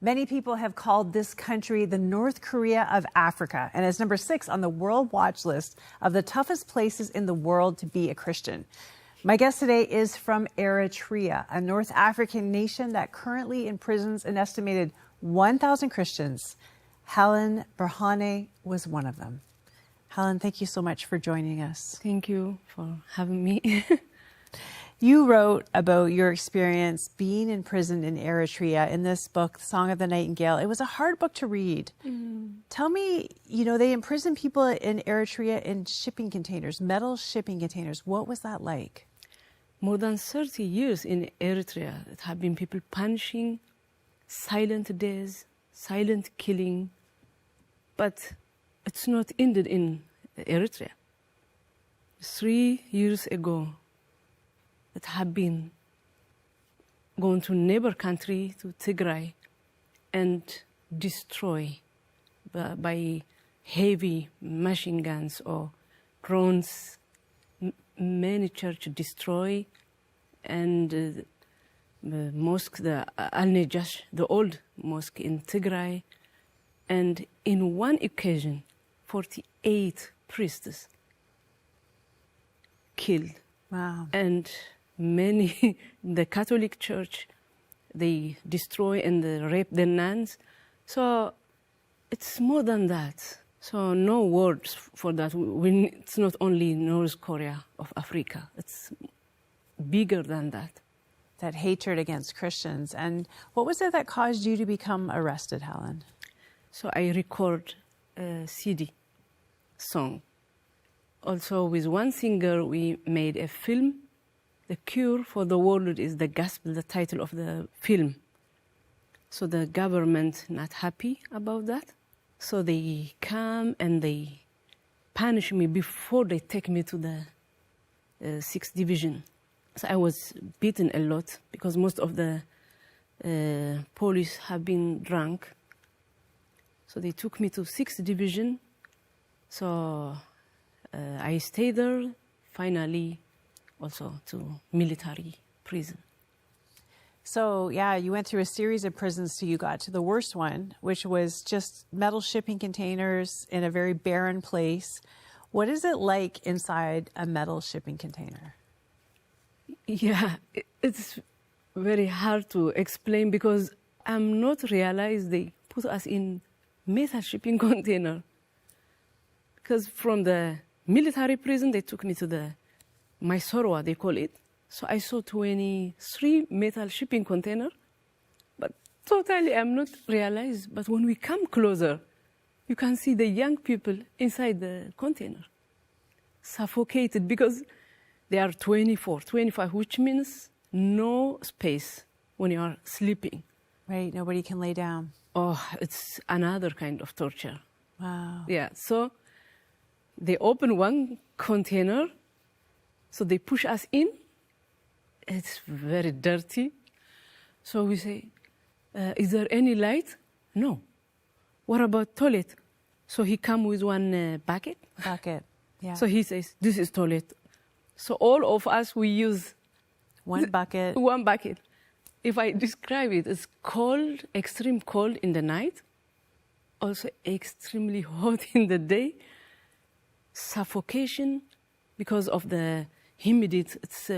Many people have called this country the North Korea of Africa and is number 6 on the World Watch list of the toughest places in the world to be a Christian. My guest today is from Eritrea, a North African nation that currently imprisons an estimated 1,000 Christians. Helen Berlane was one of them. Helen, thank you so much for joining us. Thank you for having me. You wrote about your experience being imprisoned in Eritrea in this book, Song of the Nightingale. It was a hard book to read. Tell me, they imprison people in Eritrea in shipping containers, metal shipping containers. What was that like? More than 30 years in Eritrea, it have been people punishing, silent deaths, silent killing, but it's not ended in Eritrea. 3 years ago, it had been going to neighbor country, to Tigray, and destroy by heavy machine guns or drones. Many churches destroy, and the mosque, the Al-Najash, the old mosque in Tigray, and in one occasion, 48 priests killed. Wow. And many, the Catholic Church, they destroy and they rape the nuns. So it's more than that. So no words for that. It's not only North Korea of Africa. It's bigger than that. That hatred against Christians. And what was it that caused you to become arrested, Helen? So I record a CD song. Also with one singer, we made a film. The Cure for the World is the gospel, the title of the film. So the government not happy about that. So they come and they punish me before they take me to the 6th division. So I was beaten a lot because most of the police have been drunk. So they took me to 6th division. So I stayed there, finally also to military prison. So, yeah, you went through a series of prisons till you got to the worst one, which was just metal shipping containers in a very barren place. What is it like inside a metal shipping container? Yeah, it's very hard to explain because I'm not realized they put us in metal shipping container. Because from the military prison, they took me to the Mysorwa, they call it. So I saw 23 metal shipping containers, but totally I'm not realized. But when we come closer, you can see the young people inside the container, suffocated because they are 24, 25, which means no space when you are sleeping. Right, nobody can lay down. Oh, it's another kind of torture. Wow. Yeah, so they open one container, so they push us in. It's very dirty. So we say, is there any light? No. What about toilet? So he come with one bucket. Bucket, yeah. So he says, this is toilet. So all of us, we use one bucket. One bucket. If I describe it, it's cold, extreme cold in the night, also extremely hot in the day, suffocation because of the humidity, it's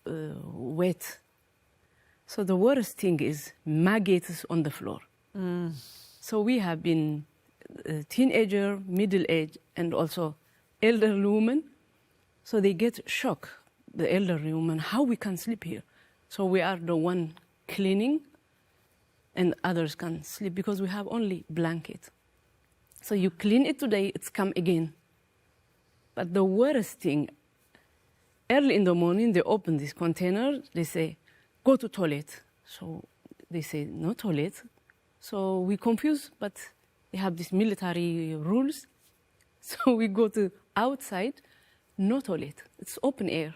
wet. So the worst thing is maggots on the floor. So we have been teenager, middle age, and also elderly women. So they get shocked, the elderly women, how we can sleep here. So we are the one cleaning, and others can sleep because we have only blanket. So you clean it today, it's come again. But the worst thing, early in the morning, they open this container, they say, go to toilet. So they say, no toilet. So we confused, but they have these military rules. So we go to outside, no toilet, it's open air.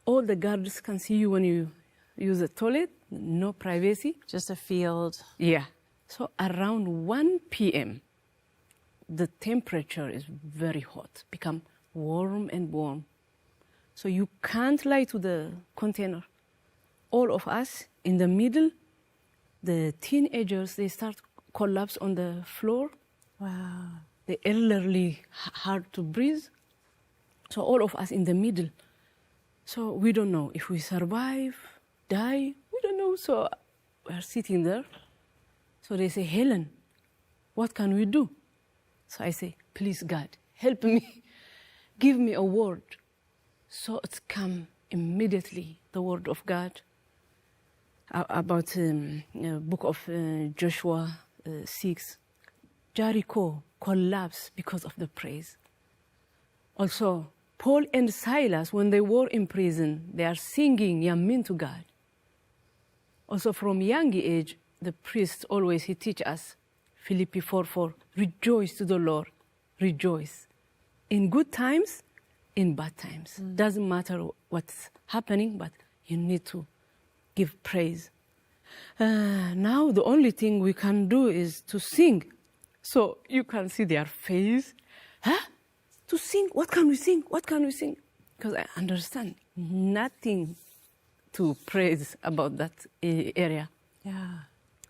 All the guards can see you when you use the toilet, no privacy. Just a field. Yeah. So around 1 p.m., the temperature is very hot, become warm and warm. So you can't lie to the container. All of us in the middle, the teenagers, they start collapse on the floor. Wow. The elderly, hard to breathe. So all of us in the middle. So we don't know if we survive, die, we don't know. So we're sitting there. So they say, Helen, what can we do? So I say, please, God, help me. Give me a word. So it's come immediately, the word of God, about the book of Joshua 6. Jericho collapsed because of the praise. Also, Paul and Silas, when they were in prison, they are singing Yamin to God. Also, from young age, the priest always, he teach us, Philippi 4:4, rejoice to the Lord, rejoice. In good times, in bad times. Doesn't matter what's happening, but you need to give praise. Now the only thing we can do is to sing. So you can see their face. Huh? To sing? What can we sing? What can we sing? Because I understand nothing to praise about that area. Yeah.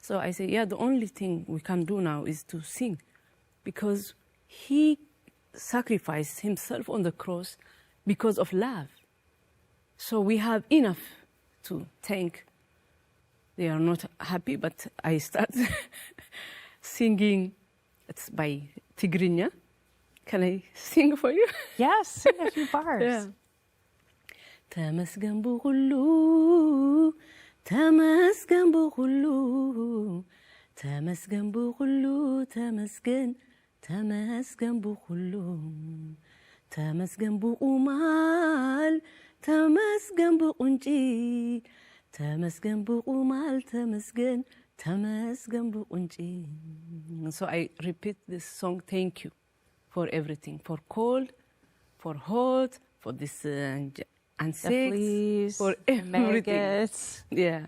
So I say, yeah, the only thing we can do now is to sing, because he sacrificed himself on the cross because of love. So we have enough to thank. They are not happy, but I start singing. It's by Tigrinya. Can I sing for you? Yes, sing a few bars. Yeah. ተመስገን ብኩሉ ተመስገን ብኩሉ ተመስገን ብኩሉ ተመስገን ተመስገን ብኩሉ ተመስገን ብቁማል ተመስገን ብቁንጪ ተመስገን ብቁማል ተመስገን ተመስገን ብቁንጪ. So I repeat this song, thank you for everything, for cold, for hot, for this insects, for everything. Maggots, Yeah.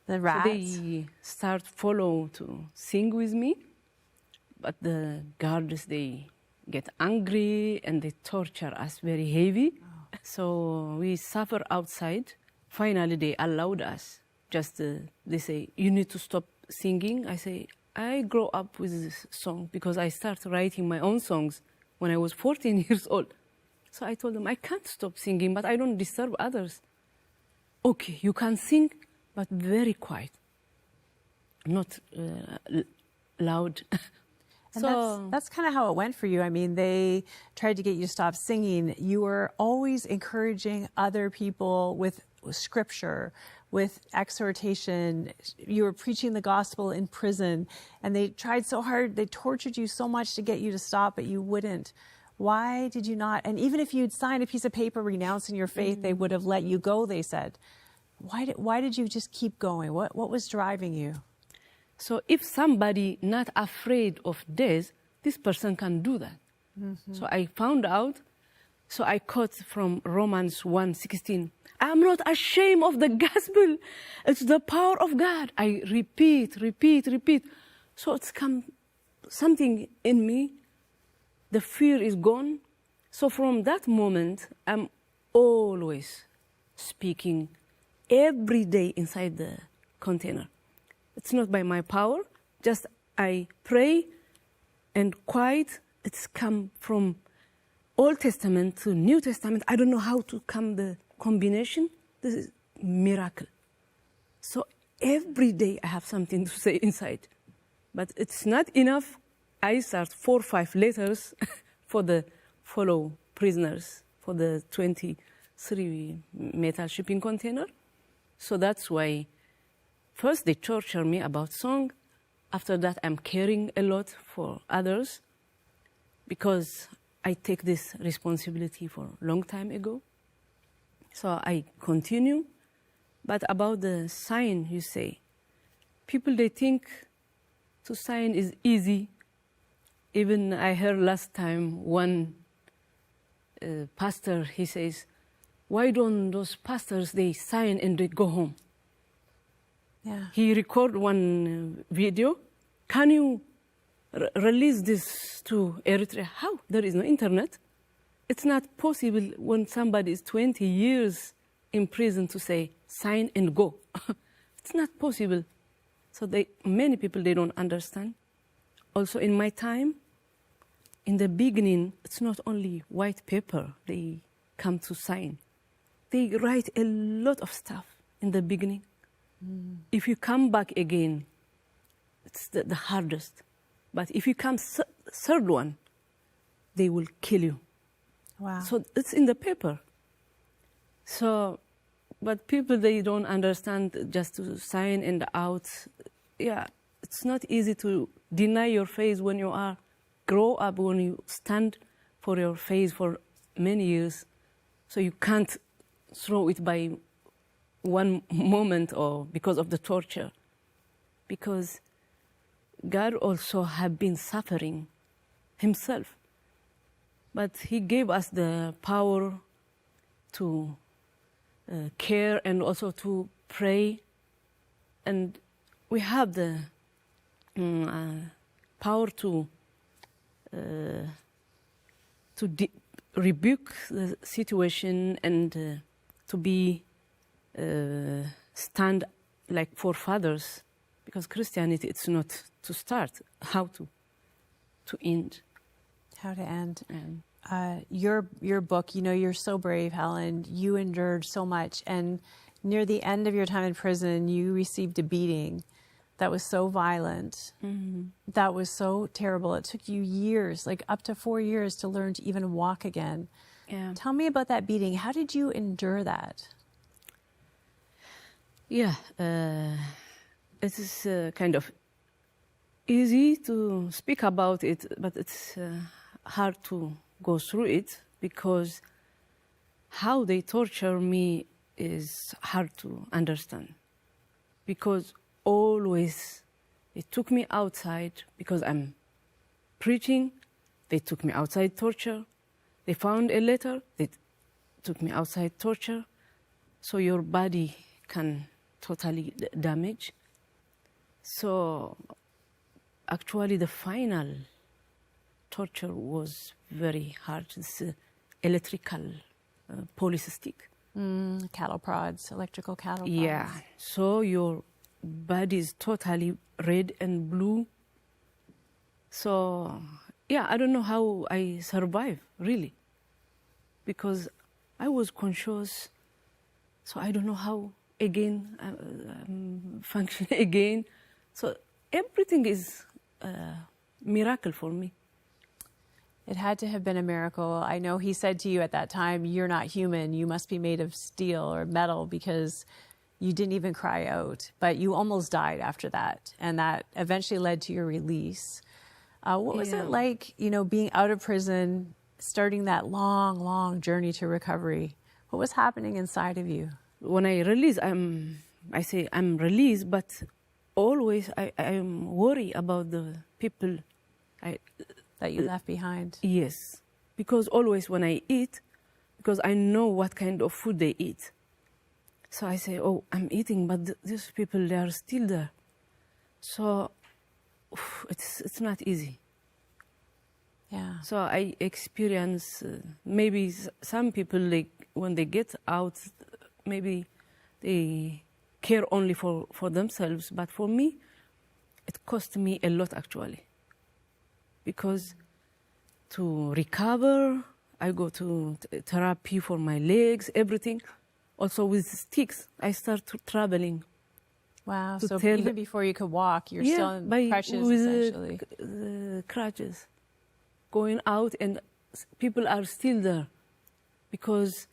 the So rats. they start follow to sing with me, but the guards, they get angry and they torture us very heavy. Oh. So we suffer outside. Finally, they allowed us. Just they say, you need to stop singing. I say, I grew up with this song because I started writing my own songs when I was 14 years old. So I told them, I can't stop singing, but I don't disturb others. Okay, you can sing, but very quiet, not loud. And that's kind of how it went for you. I mean, they tried to get you to stop singing. You were always encouraging other people with scripture, with exhortation. You were preaching the gospel in prison, and they tried so hard. They tortured you so much to get you to stop, but you wouldn't. Why did you not? And even if you'd signed a piece of paper renouncing your faith, they would have let you go, they said. Why did you just keep going? What was driving you? So if somebody not afraid of death, this person can do that. Mm-hmm. So I found out, so I quote from Romans 1:16. I'm not ashamed of the gospel. It's the power of God. I repeat. So it's come something in me. The fear is gone. So from that moment, I'm always speaking every day inside the container. It's not by my power, just I pray and quiet. It's come from Old Testament to New Testament. I don't know how to come the combination. This is miracle. So every day I have something to say inside. But it's not enough. I start 4 or 5 letters for the fellow prisoners for the 23 metal shipping container. So that's why first they torture me about song. After that, I'm caring a lot for others because I take this responsibility for a long time ago. So I continue. But about the sign, you say, people, they think to sign is easy. Even I heard last time one pastor, he says, why don't those pastors, they sign and they go home? Yeah. He recorded one video. Can you release this to Eritrea? How? There is no internet. It's not possible when somebody is 20 years in prison to say, sign and go. It's not possible. So many people, they don't understand. Also in my time, in the beginning, it's not only white paper they come to sign. They write a lot of stuff in the beginning. If you come back again, it's the hardest. But if you come third one, they will kill you. Wow. So it's in the paper. So, but people, they don't understand just to sign and out. Yeah, it's not easy to deny your faith when you are grow up, when you stand for your faith for many years. So you can't throw it by one moment or because of the torture. Because God also have been suffering himself. But he gave us the power to care and also to pray. And we have the power to rebuke the situation and to be stand like forefathers, because Christianity, it's not to start, how to end. How to end. Your book, you know, you're so brave, Helen. You endured so much, and near the end of your time in prison, you received a beating that was so violent, that was so terrible. It took you years, like up to 4 years, to learn to even walk again. Yeah. Tell me about that beating. How did you endure that? Yeah, it is kind of easy to speak about it, but it's hard to go through it, because how they torture me is hard to understand. Because always they took me outside, because I'm preaching, they took me outside torture. They found a letter, they took me outside torture. So your body can totally damage. So actually the final torture was very hard. It's electrical police stick. Cattle prods, electrical cattle prods. Yeah, so your body is totally red and blue. So, yeah, I don't know how I survived, really. Because I was conscious, so I don't know how, again, function again. So everything is a miracle for me. It had to have been a miracle. I know he said to you at that time, you're not human, you must be made of steel or metal, because you didn't even cry out. But you almost died after that, and that eventually led to your release. What was it like, you know, being out of prison, starting that long, long journey to recovery? What was happening inside of you? When I release, I say I'm released, but always I am worried about the people that you left behind. Yes, because always when I eat, because I know what kind of food they eat. So I say, oh, I'm eating, but these people, they are still there. So it's not easy. Yeah. So I experience, maybe some people, like, when they get out, maybe they care only for themselves. But for me, it cost me a lot, actually. Because to recover, I go to therapy for my legs, everything. Also with sticks, I start traveling. Wow, so even before you could walk, you're still in crutches, essentially. Crutches. Going out, and people are still there. Because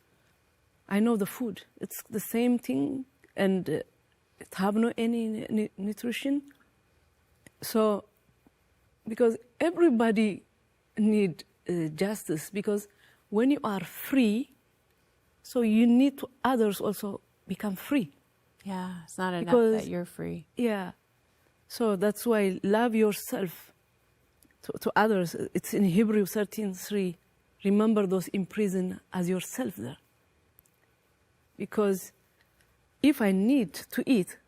I know the food. It's the same thing, and it have no any nutrition. So, because everybody need justice, because when you are free, so you need to others also become free. Yeah, it's not enough that you're free. Yeah, so that's why love yourself to others. It's in Hebrew 13:3. Remember those in prison as yourself there. Because if I need to eat,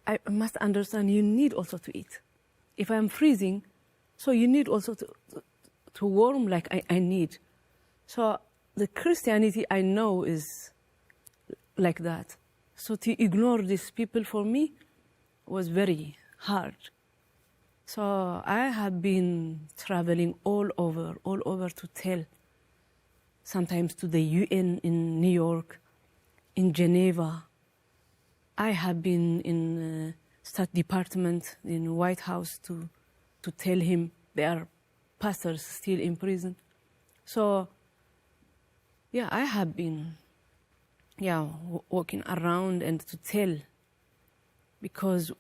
I must understand you need also to eat. If I'm freezing, so you need also to warm like I need. So the Christianity I know is like that. So to ignore these people for me was very hard. So I have been traveling all over to tell, sometimes to the UN in New York, in Geneva. I have been in State Department, in White House to tell him there are pastors still in prison. So, yeah, I have been, walking around and to tell, because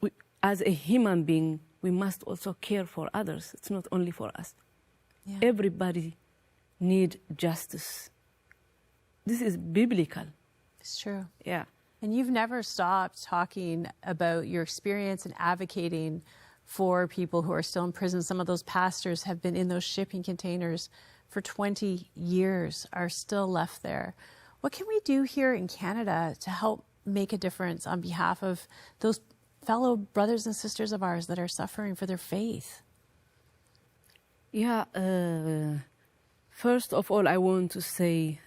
as a human being, we must also care for others. It's not only for us. Yeah. Everybody need justice. This is biblical. It's true. Yeah. And you've never stopped talking about your experience and advocating for people who are still in prison. Some of those pastors have been in those shipping containers for 20 years, are still left there. What can we do here in Canada to help make a difference on behalf of those fellow brothers and sisters of ours that are suffering for their faith? Yeah, first of all, I want to say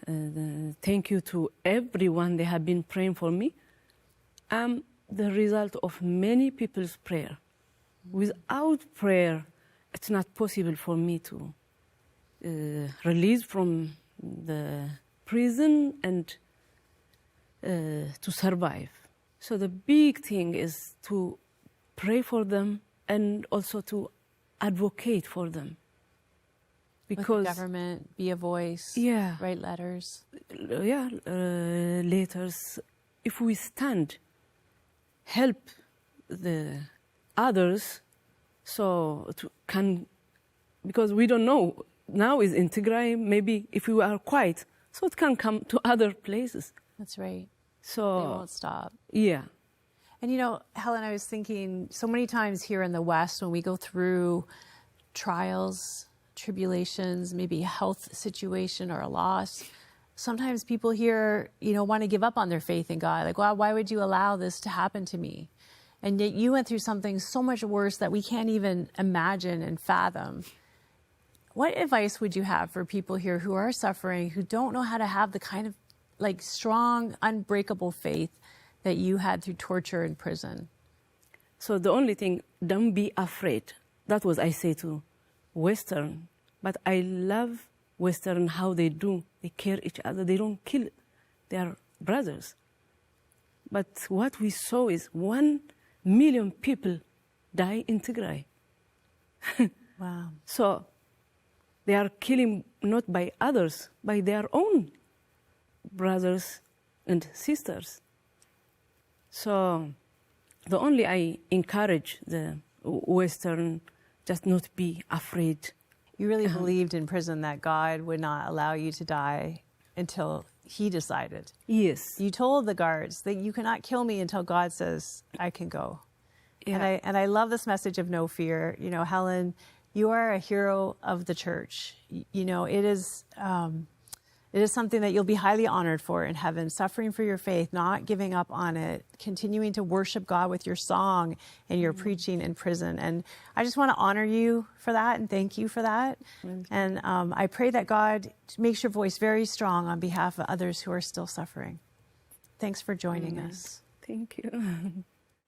thank you to everyone. They have been praying for me. I'm the result of many people's prayer. Without prayer, it's not possible for me to release from the prison and to survive. So the big thing is to pray for them and also to advocate for them. Because with the government, be a voice, write letters. Yeah, letters. If we stand, help the others, so because we don't know, now is in Tigray, maybe if we are quiet, so it can come to other places. That's right. So they won't stop. Yeah. And you know, Helen, I was thinking so many times here in the West when we go through trials, tribulations, maybe a health situation or a loss, sometimes people here, want to give up on their faith in God. Like, wow, why would you allow this to happen to me? And yet you went through something so much worse that we can't even imagine and fathom. What advice would you have for people here who are suffering, who don't know how to have the kind of strong, unbreakable faith that you had through torture in prison? So the only thing, don't be afraid. That was I say to Western. But I love Western, how they do. They care each other. They don't kill their brothers. But what we saw is 1 million people die in Tigray. Wow. So they are killing not by others, by their own brothers and sisters. So the only I encourage the Western, just not be afraid. You really believed in prison that God would not allow you to die until he decided. Yes. You told the guards that you cannot kill me until God says I can go. Yeah. And I love this message of no fear. Helen, you are a hero of the church. It is something that you'll be highly honored for in heaven, suffering for your faith, not giving up on it, continuing to worship God with your song and your preaching in prison. And I just want to honor you for that and thank you for that. And I pray that God makes your voice very strong on behalf of others who are still suffering. Thanks for joining us. Thank you.